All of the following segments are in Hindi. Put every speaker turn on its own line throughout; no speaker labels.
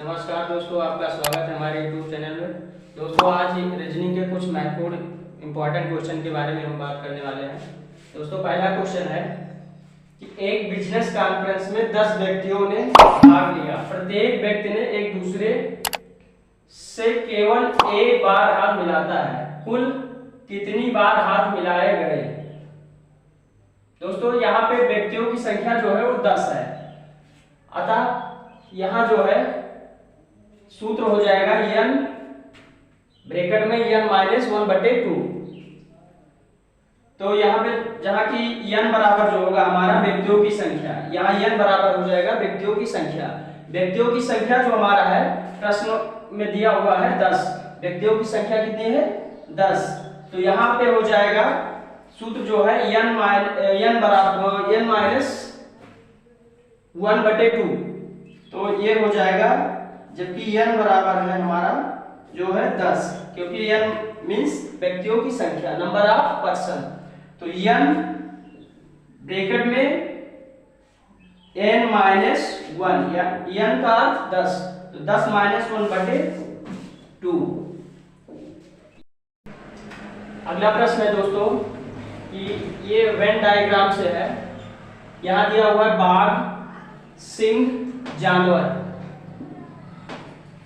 नमस्कार दोस्तों, आपका स्वागत है हमारे YouTube चैनल में। दोस्तों आज रीजनिंग के कुछ महत्वपूर्ण इंपॉर्टेंट क्वेश्चन के बारे में हम बात करने वाले हैं। दोस्तों पहला क्वेश्चन है कि एक बिजनेस कॉन्फ्रेंस में 10 व्यक्तियों ने भाग लिया। प्रत्येक व्यक्ति ने एक दूसरे से केवल एक बार हाथ मिलाता है। कुल कितनी बार हाथ मिलाए गए? दोस्तों यहाँ पे व्यक्तियों की संख्या जो है वो 10 है, अतः यहाँ जो है सूत्र हो जाएगा n ब्रैकेट में n माइनस 1/2। तो यहाँ पे जहाँ की n बराबर जो होगा हमारा व्यक्तियों की संख्या, यहाँ n बराबर हो जाएगा व्यक्तियों की संख्या। व्यक्तियों की संख्या जो हमारा है प्रश्न में दिया हुआ है 10। व्यक्तियों की संख्या कितनी है? 10। तो यहाँ पे हो जाएगा सूत्र जो है n बराबर n माइनस 1/2। तो ये हो जाएगा, जबकि n बराबर है हमारा जो है 10, क्योंकि n मींस व्यक्तियों की संख्या, नंबर ऑफ पर्सन। तो n ब्रैकेट में n माइनस 1, या n का अर्थ 10, तो 10 माइनस 1/2। अगला प्रश्न है दोस्तों कि ये वेन डायग्राम से है। यहां दिया हुआ है बाघ, सिंह, जानवर,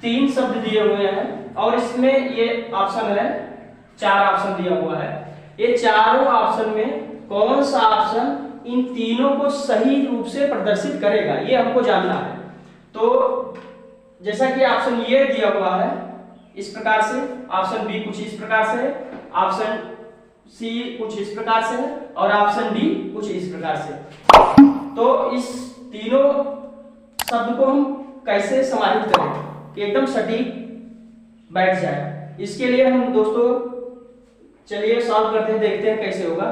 3 शब्द दिए हुए हैं और इसमें ये ऑप्शन है, 4 ऑप्शन दिया हुआ है। ये चारों ऑप्शन में कौन सा ऑप्शन इन तीनों को सही रूप से प्रदर्शित करेगा, ये हमको जानना है। तो जैसा कि ऑप्शन ये दिया हुआ है इस प्रकार से, ऑप्शन बी कुछ इस प्रकार से है, ऑप्शन सी कुछ इस प्रकार से है और ऑप्शन डी कुछ इस प्रकार से। तो इस तीनों शब्द को हम कैसे समाहित करें कि एकदम सटीक बैठ जाए, इसके लिए हम दोस्तों चलिए सॉल्व करते हैं, देखते हैं कैसे होगा।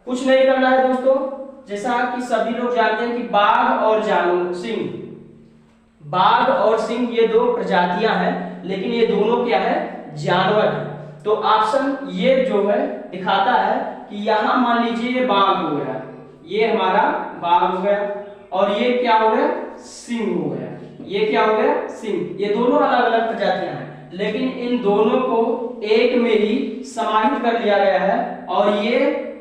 कुछ नहीं करना है दोस्तों, जैसा कि सभी लोग जानते हैं कि बाघ और जानवर, सिंह, बाघ और सिंह ये 2 प्रजातियां हैं, लेकिन ये दोनों क्या है? जानवर हैं। तो ऑप्शन ये जो है दिखाता है कि यहाँ मान लीजिए ये बाघ हो गया, ये हमारा बाघ हो गया, और ये क्या हो गया? सिंह हो गया। ये क्या हो गया? सिंह। ये दोनों अलग अलग प्रजातियां हैं, लेकिन इन दोनों को एक में ही समाहित कर लिया गया है, और ये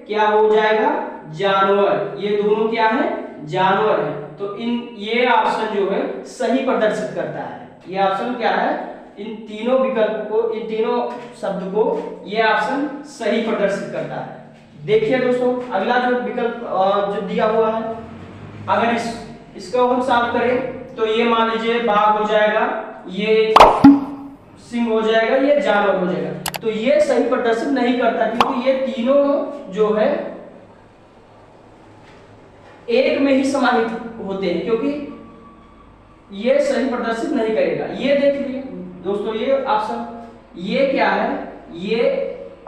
क्या हो जाएगा? जानवर। ये दोनों क्या है? जानवर है। तो ये ऑप्शन जो है सही प्रदर्शित करता है। ये ऑप्शन क्या है? इन तीनों विकल्प को, इन तीनों शब्द को ये ऑप्शन सही प्रदर्शित करता है। देखिए दोस्तों अगला जो विकल्प जो दिया हुआ है, अगर इसको हम सॉल्व करें तो ये मान लीजिए बाघ हो जाएगा, ये सिंह हो जाएगा, ये जानवर हो जाएगा। तो ये सही प्रदर्शित नहीं करता, क्योंकि ये तीनों जो है एक में ही समाहित होते हैं, क्योंकि ये सही प्रदर्शित नहीं करेगा। ये देख लीजिए दोस्तों, ये ऑप्शन ये क्या है? ये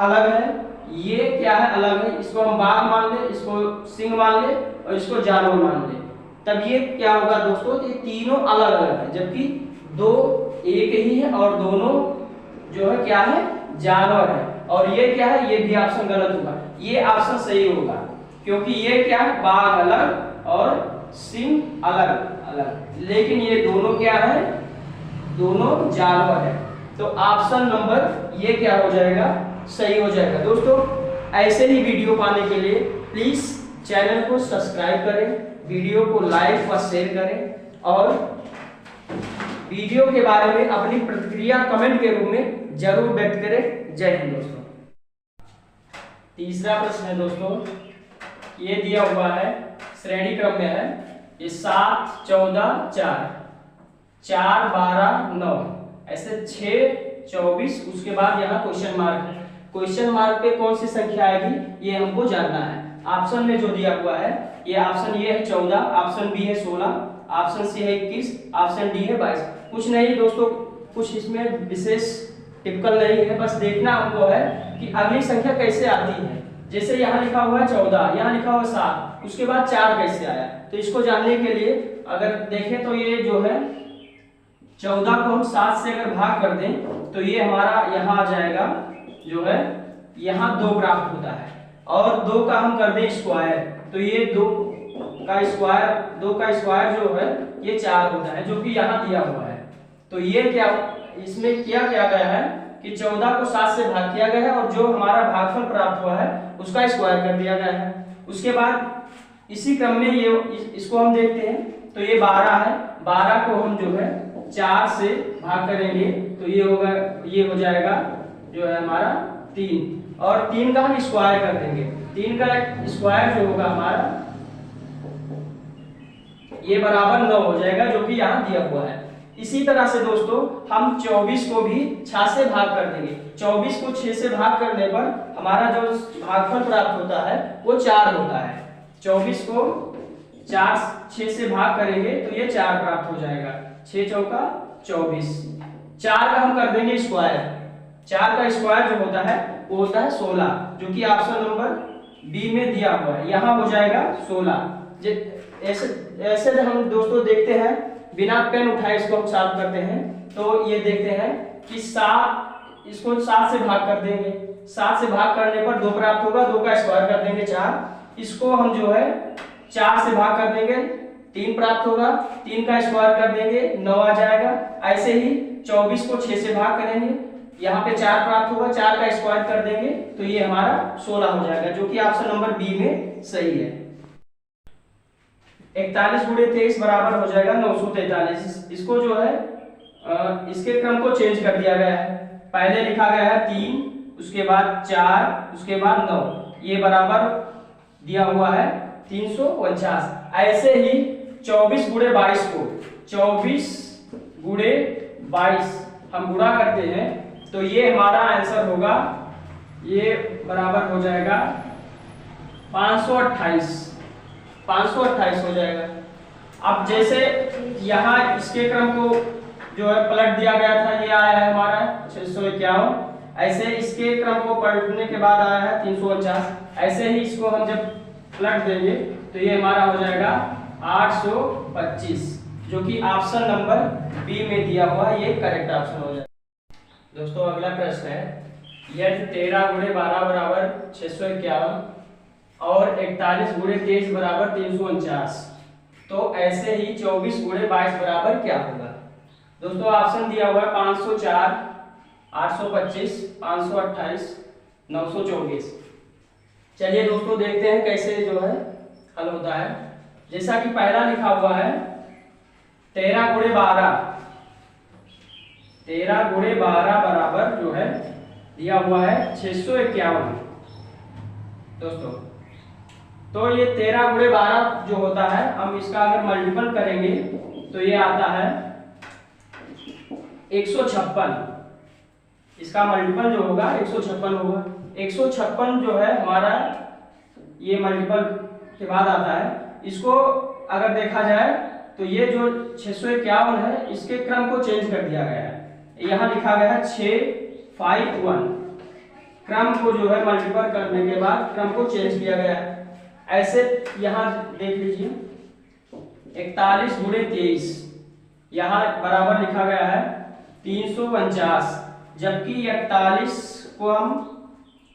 अलग है, ये क्या है? अलग है। इसको हम बाघ मान ले, इसको सिंह मान ले और इसको जानवर मान ले, तब ये क्या होगा दोस्तों? ये तीनों अलग अलग है, जबकि 2 एक ही है और दोनों जो है क्या है? जानवर है। और ये क्या है? ये भी ऑप्शन गलत होगा, ये ऑप्शन सही होगा, क्योंकि ये क्या है? बाघ अलग और सिंह अलग अलग, लेकिन ये दोनों क्या है? दोनों जानवर है। तो ऑप्शन नंबर ये क्या हो जाएगा? सही हो जाएगा। दोस्तों ऐसे ही वीडियो पाने के लिए प्लीज चैनल को सब्सक्राइब करें, वीडियो को लाइक व शेयर करें, और वीडियो के बारे में अपनी प्रतिक्रिया कमेंट के रूप में जरूर व्यक्त करें। जय हिंद दोस्तों। तीसरा प्रश्न है दोस्तों, ये दिया हुआ है, श्रेणी क्रम में है, ये 7, 14, 4, 4, 12, 9, ऐसे 6, 24, उसके बाद यहाँ क्वेश्चन मार्क है। क्वेश्चन मार्क पे कौन सी संख्या आएगी ये हमको जानना है। ऑप्शन में जो दिया हुआ है, ये ऑप्शन ये है 14, ऑप्शन बी है 16, ऑप्शन सी है 21, ऑप्शन डी है 22। कुछ नहीं दोस्तों, कुछ इसमें विशेष टिपिकल नहीं है, बस देखना हमको है कि अगली संख्या कैसे आती है। जैसे यहाँ लिखा हुआ है 14, यहाँ लिखा हुआ 7, उसके बाद 4 कैसे आया? तो इसको जानने के लिए अगर देखें तो ये जो है 14 को हम 7 से अगर भाग कर दें तो ये हमारा यहाँ आ जाएगा, जो है यहाँ 2 प्राप्त होता है, और 2 का हम कर दें स्क्वायर तो ये 2 का स्क्वायर जो है ये 4 होता है, जो कि यहाँ दिया हुआ है। तो ये क्या इसमें किया गया है कि 14 को 7 से भाग किया गया है और जो हमारा भागफल प्राप्त हुआ है उसका स्क्वायर कर दिया गया है। उसके बाद इसी क्रम में ये इसको हम देखते हैं, तो ये 12 है, 12 को हम जो है 4 से भाग करेंगे तो ये होगा, ये हो जाएगा जो है हमारा 3, और 3 का हम स्क्वायर कर देंगे, 3 का स्क्वायर जो होगा हमारा ये बराबर 9 हो जाएगा, जो कि यहाँ दिया हुआ है। इसी तरह से दोस्तों हम 24 को भी 6 से भाग कर देंगे। 24 को 6 से भाग करने पर हमारा जो भागफल प्राप्त होता है वो 4 होता है। 24 को 6 से भाग करेंगे तो ये 4 प्राप्त हो जाएगा, 6 चौका 24। 4 का हम कर देंगे स्क्वायर, 4 का स्क्वायर जो होता है वो होता है 16, जो कि ऑप्शन नंबर बी में दिया हुआ है। यहाँ हो जाएगा 16। ऐसे हम दोस्तों देखते हैं, बिना पेन उठाए इसको हम सॉल्व करते हैं, तो ये देखते हैं कि 7, इसको 7 से भाग कर देंगे, 7 से भाग करने पर 2 प्राप्त होगा, 2 का स्क्वायर कर देंगे 4। इसको हम जो है 4 से भाग कर देंगे, 3 प्राप्त होगा, 3 का स्क्वायर कर देंगे 9 आ जाएगा। ऐसे ही 24 को 6 से भाग करेंगे, यहाँ पे 4 प्राप्त होगा, 4 का स्क्वायर कर देंगे तो ये हमारा 16 हो जाएगा, जो कि ऑप्शन नंबर बी में सही है। 41 गुणे 23 बराबर हो जाएगा 943। इसको जो है इसके क्रम को चेंज कर दिया गया है। पहले लिखा गया है 3, उसके बाद 4, उसके बाद 9, ये बराबर दिया हुआ है 349। ऐसे ही 24 गुणे 22 को 24 गुणे 22 हम गुणा करते हैं तो ये हमारा आंसर होगा, ये बराबर हो जाएगा 528 हो जाएगा। अब जैसे यहाँ इसके क्रम को जो है पलट दिया गया था, ये आया है हमारा 651, ऐसे इसके क्रम को पलटने के बाद आया है 349। ऐसे ही इसको हम जब पलट देंगे तो ये हमारा हो जाएगा 825, जो कि ऑप्शन नंबर बी में दिया हुआ है, ये करेक्ट ऑप्शन हो जाएगा। दोस्तों अगला प्रश्न है, यदि 13 गुणे 12 बराबर 651 और 41 गुणे 23 बराबर 349, तो ऐसे ही 24 गुणे 22 बराबर क्या होगा। दोस्तों ऑप्शन दिया हुआ है 504, 825, 528, 924। चलिए दोस्तों देखते हैं कैसे जो है हल होता है। जैसा कि पहला लिखा हुआ है 13 गुणे 12, 13 गुणे 12 बराबर जो है दिया हुआ है 651। दोस्तों तो ये 13 गुणे 12 जो होता है, हम इसका अगर मल्टीपल करेंगे तो ये आता है 156। इसका मल्टीपल जो होगा 156 होगा। 156 जो है हमारा ये मल्टीपल के बाद आता है। इसको अगर देखा जाए तो ये जो 651 है इसके क्रम को चेंज कर दिया गया है। यहाँ लिखा गया है 651, क्रम को जो है मल्टीपल करने के बाद क्रम को चेंज किया गया है। ऐसे यहाँ देख लीजिए 41 गुणे 23, यहाँ बराबर लिखा गया है 349, जबकि 41 को हम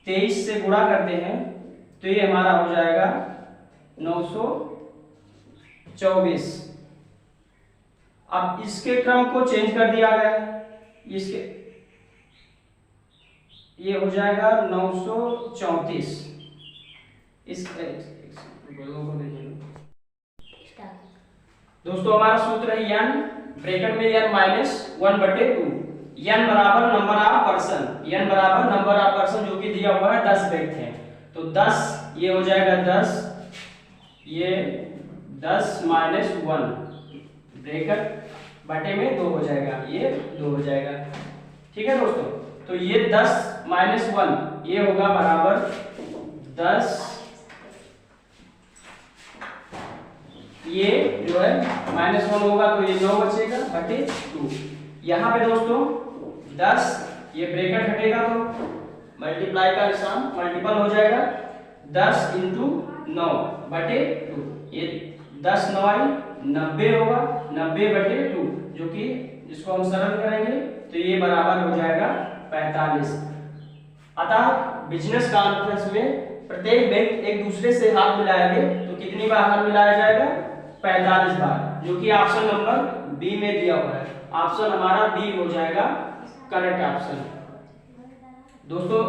23 से गुणा करते हैं तो ये हमारा हो जाएगा 924। अब इसके क्रम को चेंज कर दिया गया है, इसके ये हो जाएगा 934। इस दोस्तों हमारा सूत्र है n ब्रैकेट में n -1/2, n बराबर नंबर ऑफ पर्सन, n बराबर नंबर ऑफ पर्सन जो कि दिया हुआ है 10 व्यक्ति हैं, तो 10 ये हो जाएगा 10, ये 10 -1 ब्रैकेट बटे में 2 हो जाएगा, ये 2 हो जाएगा। ठीक है दोस्तों, तो ये 10 -1 ये होगा बराबर 10, ये जो है -1 होगा तो ये 9 बचेगा बटे 2। यहाँ पे दोस्तों 10 ये ब्रैकेट हटेगा तो मल्टीप्लाई का निशान मल्टीपल हो जाएगा, 10 × 9 बटे 2, ये 10 9 90 होगा, 90/2, जो कि इसको हम सरल करेंगे तो ये बराबर हो जाएगा 45। अतः बिजनेस कॉन्फ्रेंस में प्रत्येक व्यक्ति एक दूसरे से हाथ मिलाएंगे तो कितनी बार हाथ मिलाया जाएगा, 45 बार, जो कि ऑप्शन नंबर बी में दिया हुआ है, ऑप्शन हमारा बी हो जाएगा करेक्ट ऑप्शन। दोस्तों